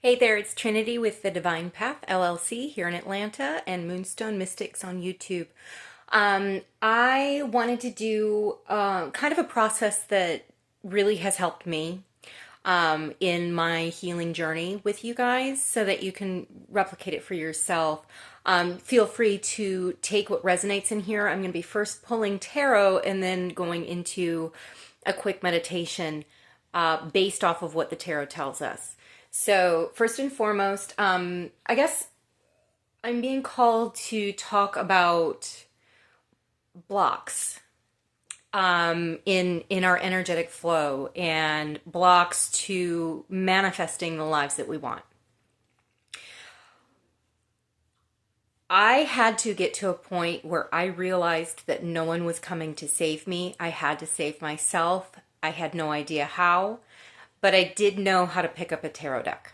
Hey there, it's Trinity with the Divine Path LLC here in Atlanta and Moonstone Mystics on YouTube. I wanted to do kind of a process that really has helped me in my healing journey with you guys so that you can replicate it for yourself. Feel free to take what resonates in here. I'm going to be first pulling tarot and then going into a quick meditation based off of what the tarot tells us. So, first and foremost, I guess I'm being called to talk about blocks in our energetic flow and blocks to manifesting the lives that we want. I had to get to a point where I realized that no one was coming to save me. I had to save myself. I had no idea how, but I did know how to pick up a tarot deck.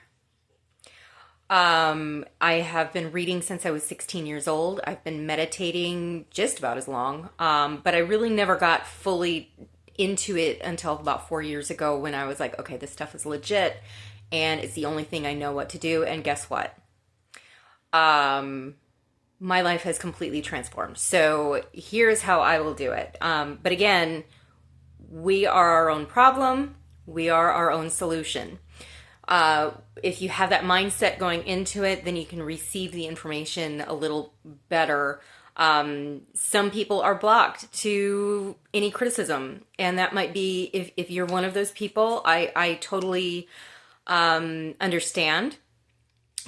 I have been reading since I was 16 years old. I've been meditating just about as long, but I really never got fully into it until about 4 years ago when I was like, okay, this stuff is legit and it's the only thing I know what to do. And guess what? My life has completely transformed. So here's how I will do it. But again, we are our own problem. We are our own solution. If you have that mindset going into it, then you can receive the information a little better. Some people are blocked to any criticism, and that might be if you're one of those people. I totally understand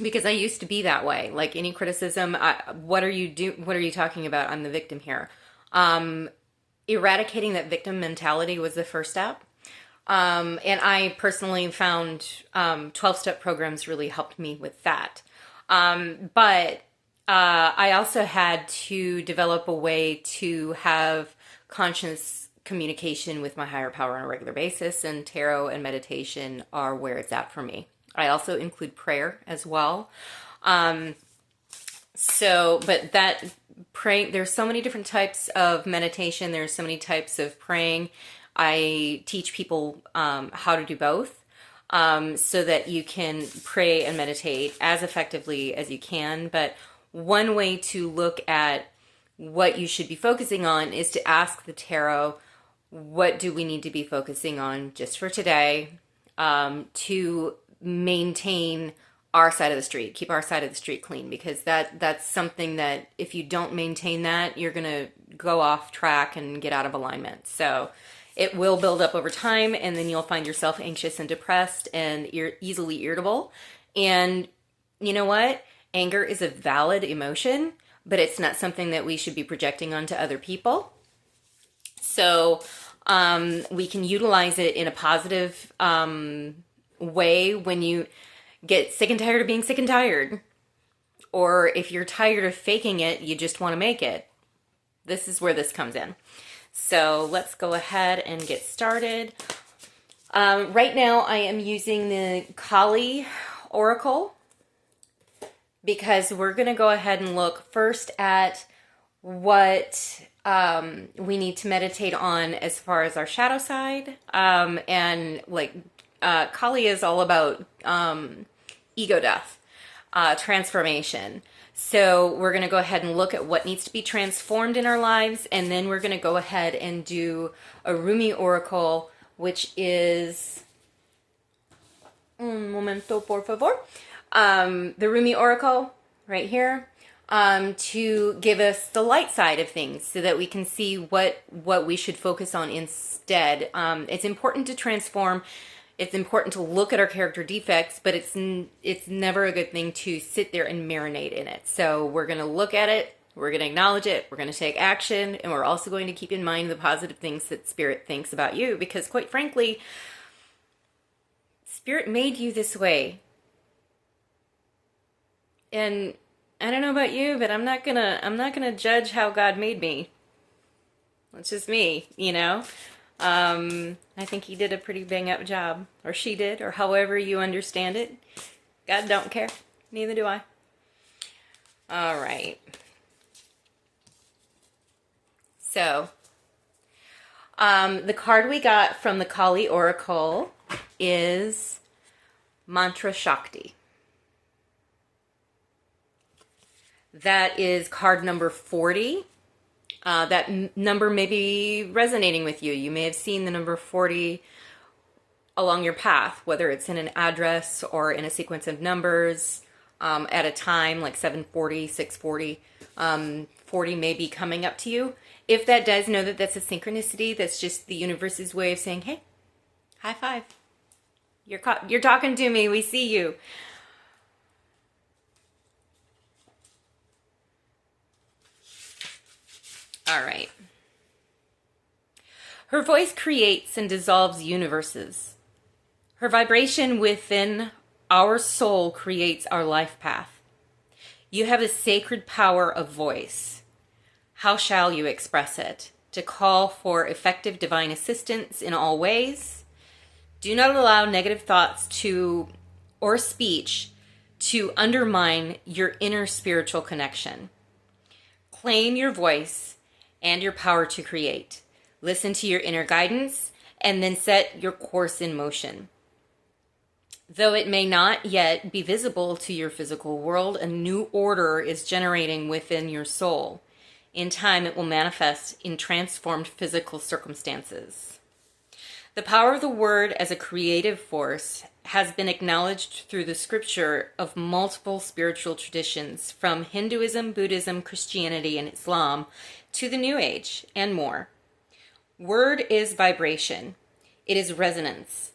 because I used to be that way. Like any criticism, what are you talking about? I'm the victim here. Eradicating that victim mentality was the first step. And I personally found 12-step programs really helped me with that. But I also had to develop a way to have conscious communication with my higher power on a regular basis, and tarot and meditation are where it's at for me. I also include prayer as well. But that praying, there's so many different types of meditation. There's so many types of praying. I teach people how to do both so that you can pray and meditate as effectively as you can. But one way to look at what you should be focusing on is to ask the tarot, what do we need to be focusing on just for today to maintain our side of the street, keep our side of the street clean, because that's something that if you don't maintain that, you're going to go off track and get out of alignment. So it will build up over time, and then you'll find yourself anxious and depressed and easily irritable. And you know what? Anger is a valid emotion, but it's not something that we should be projecting onto other people. So we can utilize it in a positive way when you get sick and tired of being sick and tired. Or if you're tired of faking it, you just want to make it. This is where this comes in. So let's go ahead and get started. Right now I am using the Kali Oracle because we're going to go ahead and look first at what we need to meditate on as far as our shadow side. And like Kali is all about ego death, transformation. So we're going to go ahead and look at what needs to be transformed in our lives, and then we're going to go ahead and do a Rumi Oracle, which is un momento por favor. The Rumi Oracle right here to give us the light side of things so that we can see what we should focus on instead. It's important to transform. It's important to look at our character defects, but it's never a good thing to sit there and marinate in it. So we're going to look at it, we're going to acknowledge it, we're going to take action, and we're also going to keep in mind the positive things that Spirit thinks about you, because quite frankly, Spirit made you this way. And I don't know about you, but I'm not gonna judge how God made me. That's just me, you know? I think he did a pretty bang up job, or she did, or however you understand it. God don't care. Neither do I. All right. So, the card we got from the Kali Oracle is Mantra Shakti. That is card number 40. That number may be resonating with you. You may have seen the number 40 along your path, whether it's in an address or in a sequence of numbers at a time, like 740, 640. 40 may be coming up to you. If that does, know that that's a synchronicity. That's just the universe's way of saying, hey, high five. You're talking to me. We see you. All right. Her voice creates and dissolves universes. Her vibration within our soul creates our life path. You have a sacred power of voice. How shall you express it? To call for effective divine assistance in all ways. Do not allow negative thoughts or speech to undermine your inner spiritual connection. Claim your voice and your power to create. Listen to your inner guidance and then set your course in motion. Though it may not yet be visible to your physical world, a new order is generating within your soul. In time, it will manifest in transformed physical circumstances. The power of the word as a creative force has been acknowledged through the scripture of multiple spiritual traditions, from Hinduism, Buddhism, Christianity, and Islam to the New Age, and more. Word is vibration. It is resonance.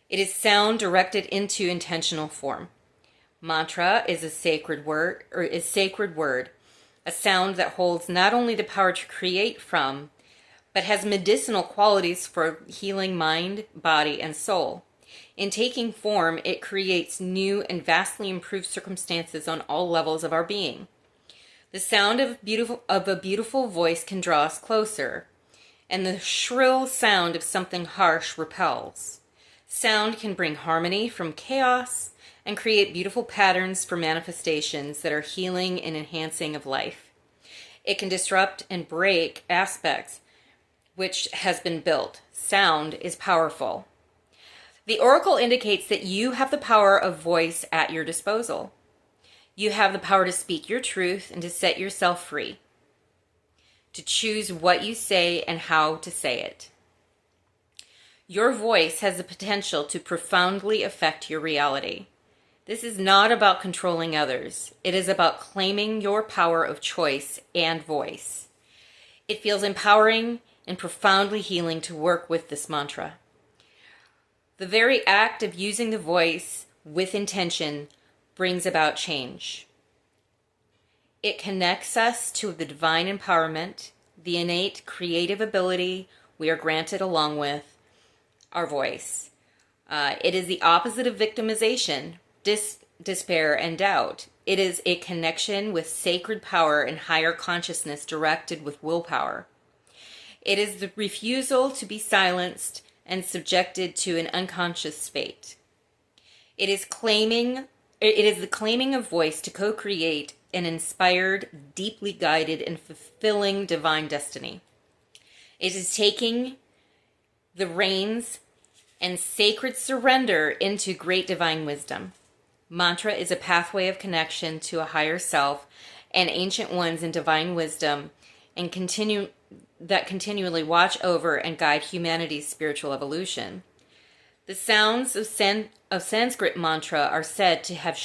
It is sound directed into intentional form. Mantra is a sacred word, a sound that holds not only the power to create from, but has medicinal qualities for healing mind, body, and soul. In taking form, it creates new and vastly improved circumstances on all levels of our being. The sound of a beautiful voice can draw us closer, and the shrill sound of something harsh repels. Sound can bring harmony from chaos and create beautiful patterns for manifestations that are healing and enhancing of life. It can disrupt and break aspects which has been built. Sound is powerful. The oracle indicates that you have the power of voice at your disposal. You have the power to speak your truth and to set yourself free, to choose what you say and how to say it. Your voice has the potential to profoundly affect your reality. This is not about controlling others. It is about claiming your power of choice and voice. It feels empowering and profoundly healing to work with this mantra. The very act of using the voice with intention brings about change. It connects us to the divine empowerment, the innate creative ability we are granted along with our voice. It is the opposite of victimization, despair, and doubt. It is a connection with sacred power and higher consciousness directed with willpower. It is the refusal to be silenced and subjected to an unconscious fate. It is the claiming of voice to co-create an inspired, deeply guided, and fulfilling divine destiny. It is taking the reins and sacred surrender into great divine wisdom. Mantra is a pathway of connection to a higher self and ancient ones in divine wisdom and continually watch over and guide humanity's spiritual evolution. The sounds of Sanskrit mantra are said to have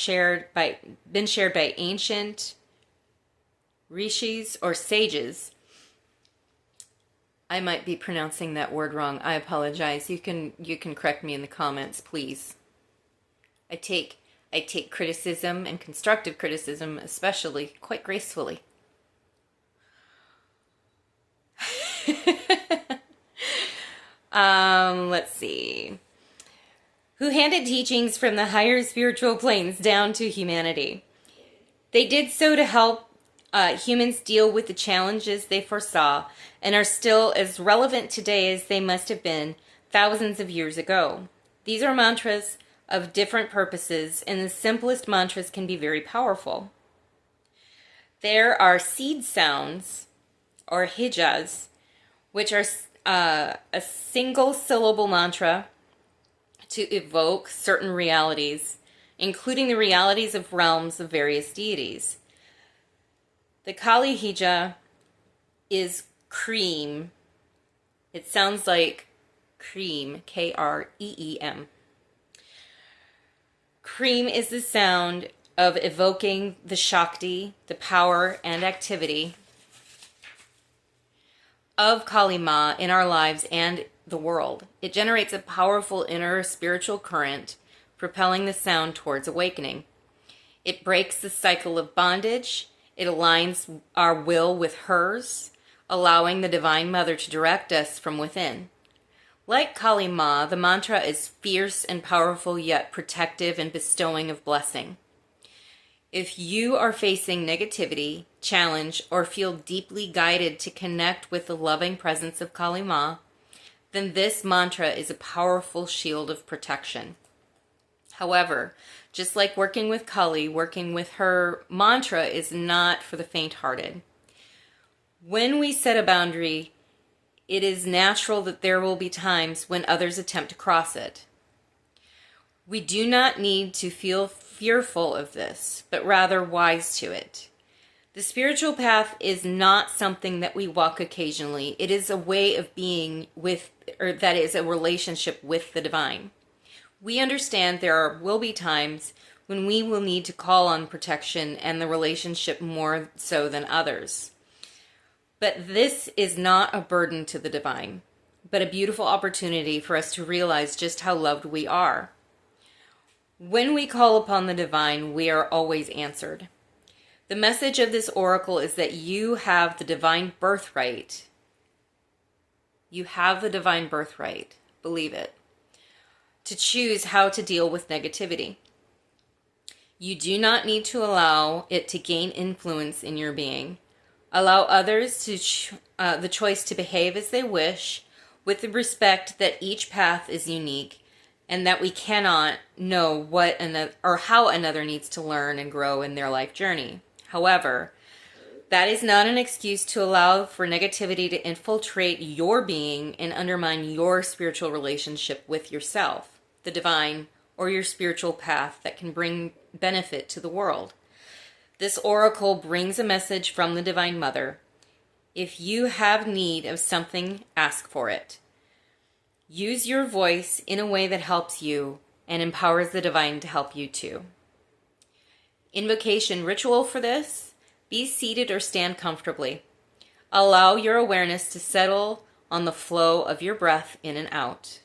been shared by ancient rishis or sages. I might be pronouncing that word wrong. I apologize. You can correct me in the comments, please. I take criticism and constructive criticism especially quite gracefully. Let's see. Who handed teachings from the higher spiritual planes down to humanity. They did so to help humans deal with the challenges they foresaw and are still as relevant today as they must have been thousands of years ago. These are mantras of different purposes, and the simplest mantras can be very powerful. There are seed sounds, or hijas, which are a single syllable mantra to evoke certain realities, including the realities of realms of various deities. The Kali Hija is cream. It sounds like cream, Kreem. Cream is the sound of evoking the Shakti, the power and activity of Kali Ma in our lives and the world. It generates a powerful inner spiritual current, propelling the sound towards awakening. It breaks the cycle of bondage. It aligns our will with hers, allowing the Divine Mother to direct us from within. Like Kali Ma, the mantra is fierce and powerful, yet protective and bestowing of blessing. If you are facing negativity, challenge, or feel deeply guided to connect with the loving presence of Kali Ma, then this mantra is a powerful shield of protection. However, just like working with Kali, working with her mantra is not for the faint-hearted. When we set a boundary, it is natural that there will be times when others attempt to cross it. We do not need to feel fearful of this, but rather wise to it. The spiritual path is not something that we walk occasionally. It is a way of being with, or that is a relationship with the divine. We understand there will be times when we will need to call on protection and the relationship more so than others. But this is not a burden to the divine, but a beautiful opportunity for us to realize just how loved we are. When we call upon the divine, we are always answered. The message of this oracle is that you have the divine birthright. You have the divine birthright. Believe it. To choose how to deal with negativity. You do not need to allow it to gain influence in your being. Allow others to the choice to behave as they wish, with the respect that each path is unique, and that we cannot know what another or how another needs to learn and grow in their life journey. However, that is not an excuse to allow for negativity to infiltrate your being and undermine your spiritual relationship with yourself, the divine, or your spiritual path that can bring benefit to the world. This oracle brings a message from the Divine Mother. If you have need of something, ask for it. Use your voice in a way that helps you and empowers the divine to help you too. Invocation ritual for this: be seated or stand comfortably. Allow your awareness to settle on the flow of your breath in and out.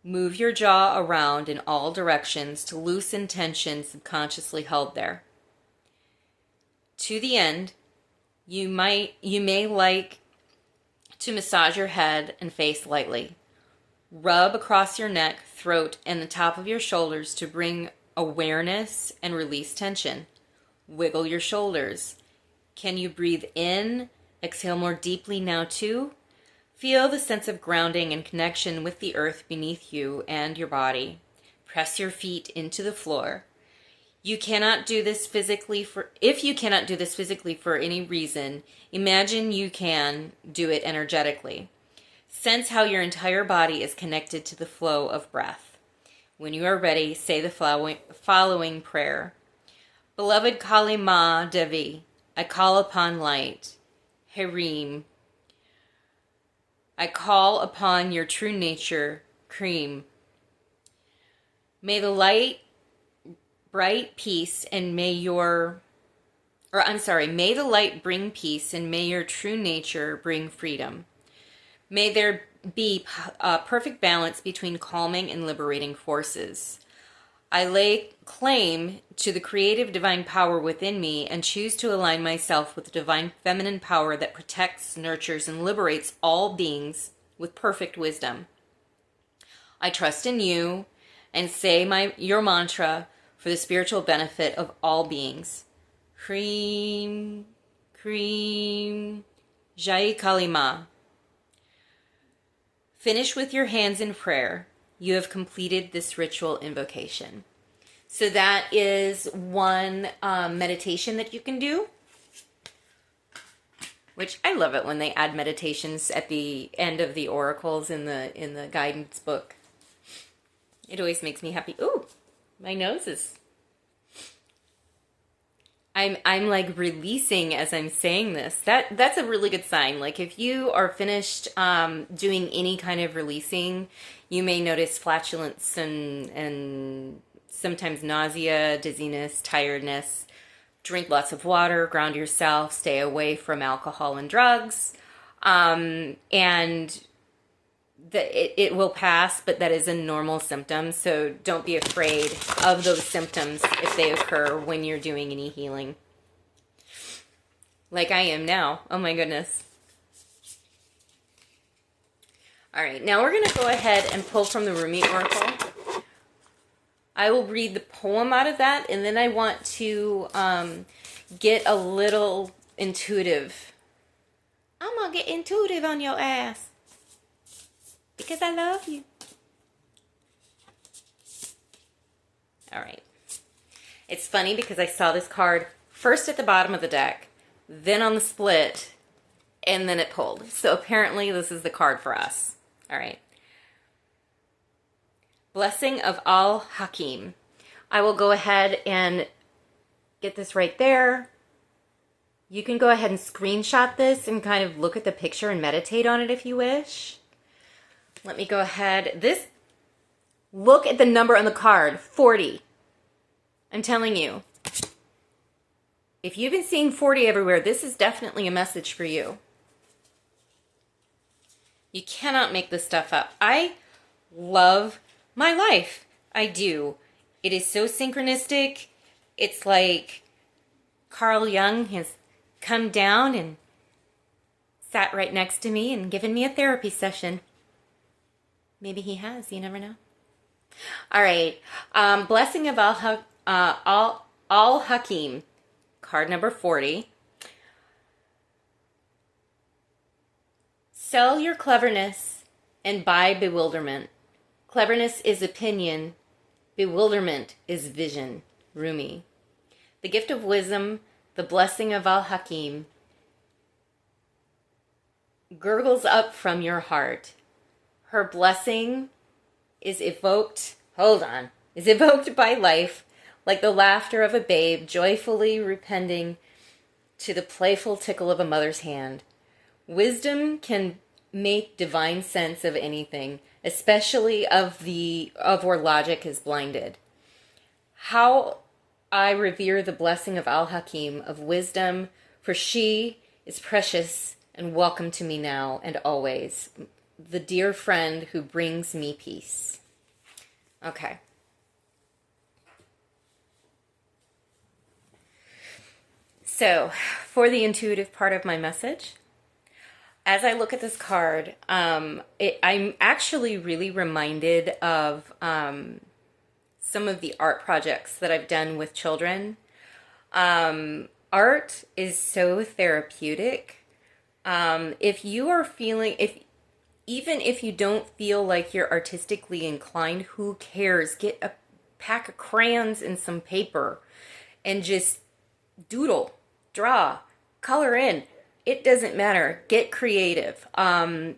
Move your jaw around in all directions to loosen tension subconsciously held there. To the end, you may like to massage your head and face lightly. Rub across your neck, throat, and the top of your shoulders to bring awareness and release tension. Wiggle your shoulders. Can you breathe in? Exhale more deeply now too. Feel the sense of grounding and connection with the earth beneath you and your body. Press your feet into the floor. If you cannot do this physically for any reason, imagine you can do it energetically. Sense how your entire body is connected to the flow of breath. When you are ready, say the following prayer. Beloved Kali Ma Devi, I call upon light. Hareem. I call upon your true nature, Cream. May the light bright peace and may the light bring peace and may your true nature bring freedom. May there be a perfect balance between calming and liberating forces. I lay claim to the creative divine power within me and choose to align myself with the divine feminine power that protects, nurtures, and liberates all beings with perfect wisdom. I trust in you and say your mantra for the spiritual benefit of all beings. Cream, cream, Jai Kali Ma. Finish with your hands in prayer. You have completed this ritual invocation. So that is one meditation that you can do, which I love it when they add meditations at the end of the oracles in the guidance book. It always makes me happy. Ooh, my nose is... I I'm like releasing as I'm saying this. That's a really good sign. Like if you are finished doing any kind of releasing, you may notice flatulence and sometimes nausea, dizziness, tiredness. Drink lots of water, ground yourself, stay away from alcohol and drugs, and it will pass, but that is a normal symptom. So don't be afraid of those symptoms if they occur when you're doing any healing. Like I am now. Oh my goodness. All right, now we're going to go ahead and pull from the Rumi Oracle. I will read the poem out of that, and then I want to get a little intuitive. I'm going to get intuitive on your ass. Because I love you. All right. It's funny because I saw this card first at the bottom of the deck, then on the split, and then it pulled. So apparently this is the card for us. All right. Blessing of Al-Hakim. I will go ahead and get this right there. You can go ahead and screenshot this and kind of look at the picture and meditate on it if you wish. Let me go ahead. Look at the number on the card, 40. I'm telling you. If you've been seeing 40 everywhere, this is definitely a message for you. You cannot make this stuff up. I love my life. I do. It is so synchronistic. It's like Carl Jung has come down and sat right next to me and given me a therapy session. Maybe he has. You never know. All right. Blessing of Al-Hakim. Card number 40. Sell your cleverness and buy bewilderment. Cleverness is opinion. Bewilderment is vision. Rumi. The gift of wisdom, the blessing of Al-Hakim, gurgles up from your heart. Her blessing is evoked by life, like the laughter of a babe joyfully repenting to the playful tickle of a mother's hand. Wisdom can make divine sense of anything, especially of where logic is blinded. How I revere the blessing of Al-Hakim, of wisdom, for she is precious and welcome to me now and always. The dear friend who brings me peace. Okay. So, for the intuitive part of my message, as I look at this card, I'm actually really reminded of some of the art projects that I've done with children. Art is so therapeutic. If you are feeling, even if you don't feel like you're artistically inclined, who cares? Get a pack of crayons and some paper and just doodle, draw, color in. It doesn't matter. Get creative. And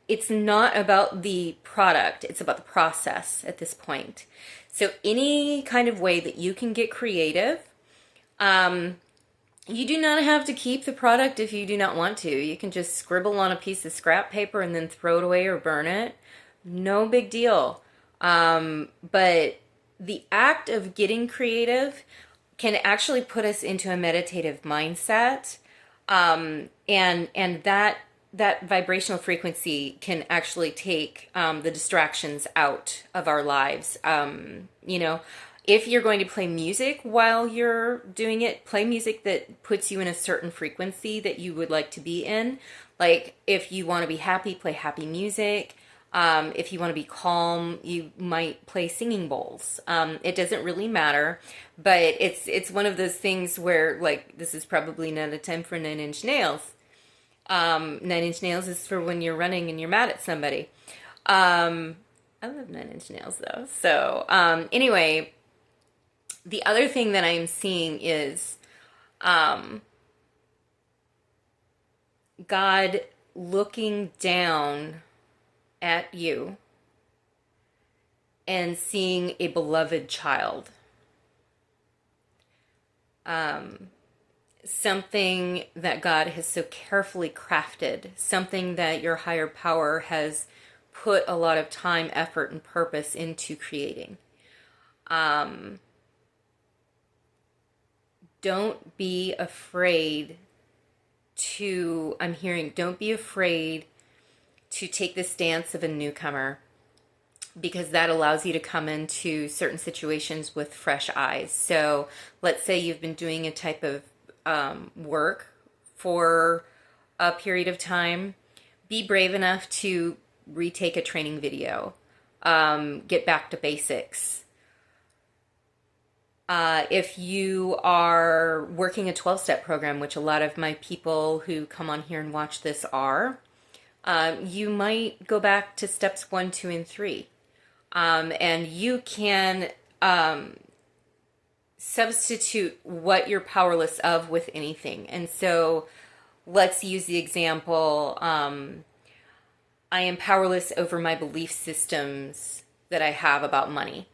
it's not about the product. It's about the process at this point. So any kind of way that you can get creative, you do not have to keep the product if you do not want to. You can just scribble on a piece of scrap paper and then throw it away or burn it. No big deal. But the act of getting creative can actually put us into a meditative mindset. And that vibrational frequency can actually take the distractions out of our lives. If you're going to play music while you're doing it, play music that puts you in a certain frequency that you would like to be in. Like if you want to be happy, play happy music. If you want to be calm, you might play singing bowls. It doesn't really matter, but it's one of those things where, like, this is probably not a time for Nine Inch Nails. 9 Inch Nails is for when you're running and you're mad at somebody. I love 9 Inch Nails though. So anyway, the other thing that I'm seeing is God looking down at you and seeing a beloved child. something that God has so carefully crafted, something that your higher power has put a lot of time, effort, and purpose into creating. Don't be afraid I'm hearing, don't be afraid to take the stance of a newcomer, because that allows you to come into certain situations with fresh eyes. So let's say you've been doing a type of work for a period of time. Be brave enough to retake a training video, get back to basics. If you are working a 12-step program, which a lot of my people who come on here and watch this are, you might go back to steps 1, 2, and 3. And you can substitute what you're powerless of with anything. And so let's use the example, I am powerless over my belief systems that I have about money.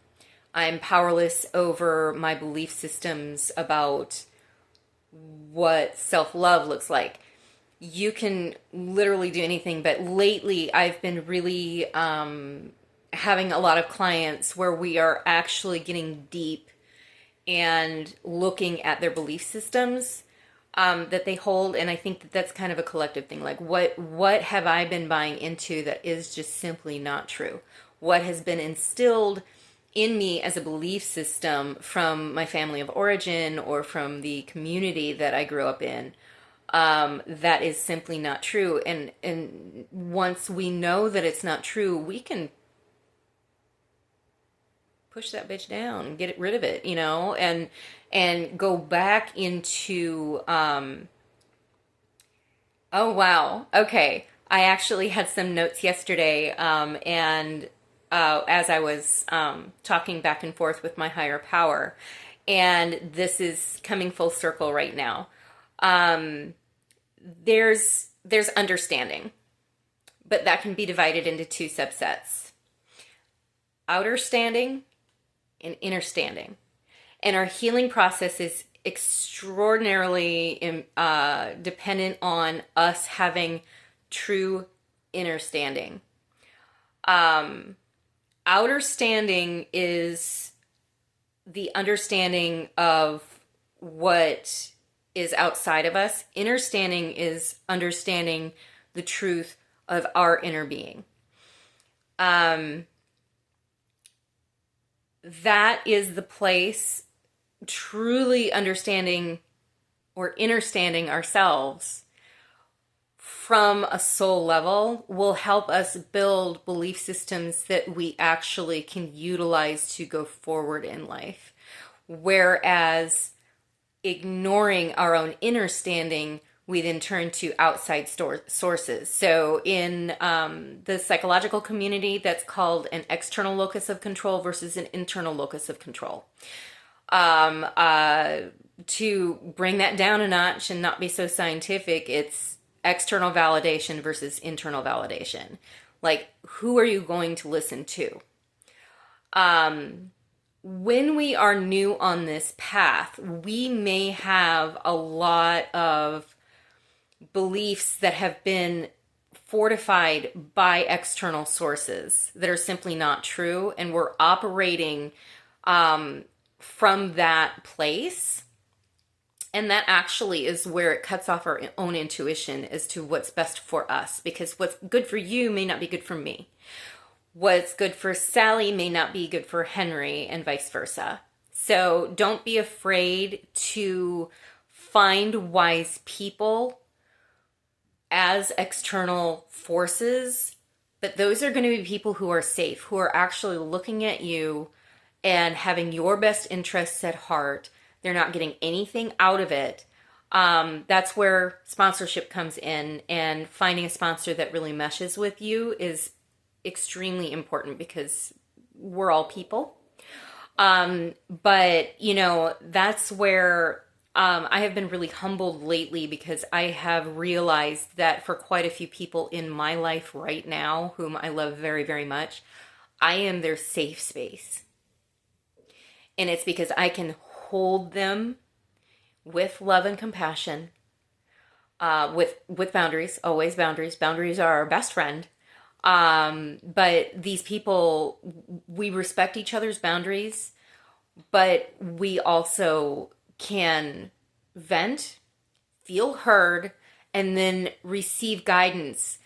I'm powerless over my belief systems about what self-love looks like. You can literally do anything, but lately I've been really having a lot of clients where we are actually getting deep and looking at their belief systems that they hold. And I think that that's kind of a collective thing. Like, what have I been buying into that is just simply not true? What has been instilled in me as a belief system from my family of origin or from the community that I grew up in, that is simply not true. And once we know that it's not true, we can push that bitch down and get rid of it, and go back into, oh wow, okay. I actually had some notes yesterday, and as I was talking back and forth with my higher power, and this is coming full circle right now. There's understanding, but that can be divided into 2 subsets: outer standing and inner standing. And our healing process is extraordinarily dependent on us having true inner standing. Outer standing is the understanding of what is outside of us. Inner standing is understanding the truth of our inner being. That is the place, truly understanding or understanding ourselves from a soul level will help us build belief systems that we actually can utilize to go forward in life. Whereas ignoring our own inner standing, we then turn to outside sources. So in the psychological community, that's called an external locus of control versus an internal locus of control. To bring that down a notch and not be so scientific, it's external validation versus internal validation. Like, who are you going to listen to? When we are new on this path, we may have a lot of beliefs that have been fortified by external sources that are simply not true, and we're operating from that place. And that actually is where it cuts off our own intuition as to what's best for us, because what's good for you may not be good for me. What's good for Sally may not be good for Henry, and vice versa. So don't be afraid to find wise people as external forces, but those are going to be people who are safe, who are actually looking at you and having your best interests at heart. They're not getting anything out of it. That's where sponsorship comes in, and finding a sponsor that really meshes with you is extremely important, because we're all people. But that's where I have been really humbled lately, because I have realized that for quite a few people in my life right now, whom I love very, very much, I am their safe space. And it's because I can hold them with love and compassion, with boundaries, always boundaries. Boundaries are our best friend. But these people, we respect each other's boundaries, but we also can vent, feel heard, and then receive guidance.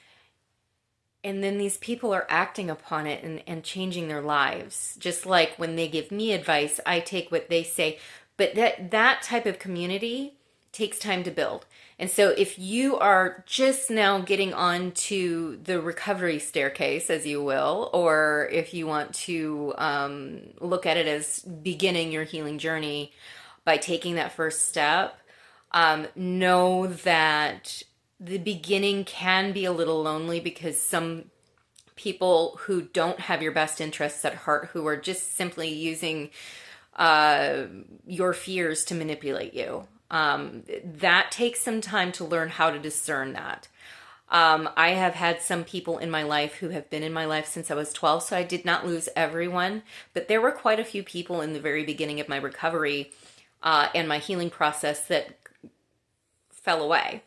And then these people are acting upon it and changing their lives. Just like when they give me advice, I take what they say. But that type of community takes time to build. And so if you are just now getting onto the recovery staircase, as you will, or if you want to look at it as beginning your healing journey by taking that first step, know that the beginning can be a little lonely because some people who don't have your best interests at heart, who are just simply using your fears to manipulate you, that takes some time to learn how to discern that. I have had some people in my life who have been in my life since I was 12, so I did not lose everyone, but there were quite a few people in the very beginning of my recovery and my healing process that fell away.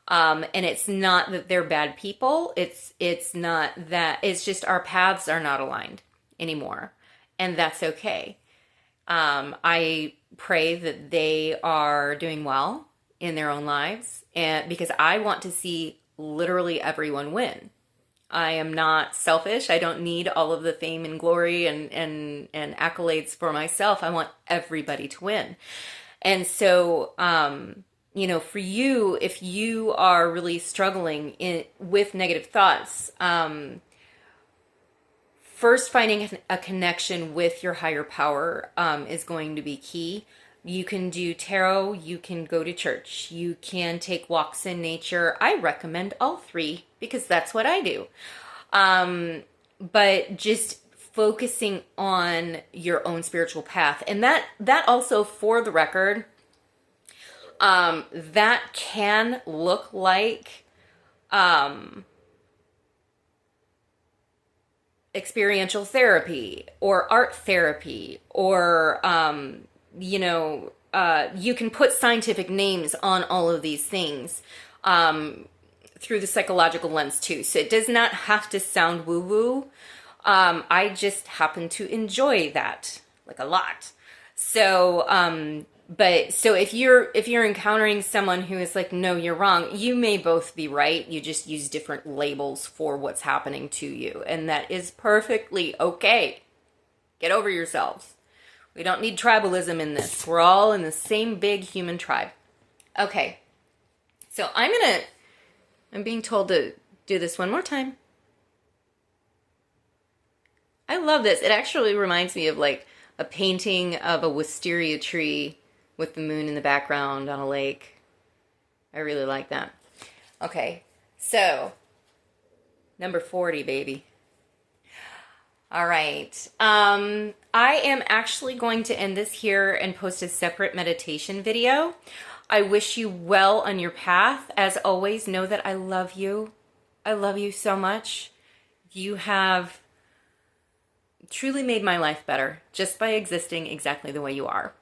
And it's not that they're bad people. It's not that, it's just our paths are not aligned anymore. And that's okay. I pray that they are doing well in their own lives, and because I want to see literally everyone win. I am not selfish. I don't need all of the fame and glory and accolades for myself. I want everybody to win. And so, for you, if you are really struggling with negative thoughts, first finding a connection with your higher power is going to be key. You can do tarot, you can go to church, you can take walks in nature. I recommend all three because that's what I do. But just focusing on your own spiritual path. And that also, for the record, that can look like experiential therapy or art therapy or, you can put scientific names on all of these things through the psychological lens too. So it does not have to sound woo-woo. I just happen to enjoy that like a lot. So, so if you're encountering someone who is like, no, you're wrong, you may both be right. You just use different labels for what's happening to you. And that is perfectly okay. Get over yourselves. We don't need tribalism in this. We're all in the same big human tribe. Okay. So I'm being told to do this one more time. I love this. It actually reminds me of like a painting of a wisteria tree with the moon in the background on a lake. I really like that. Okay, so number 40, baby. All right. I am actually going to end this here and post a separate meditation video. I wish you well on your path. As always, know that I love you. I love you so much. You have truly made my life better just by existing exactly the way you are.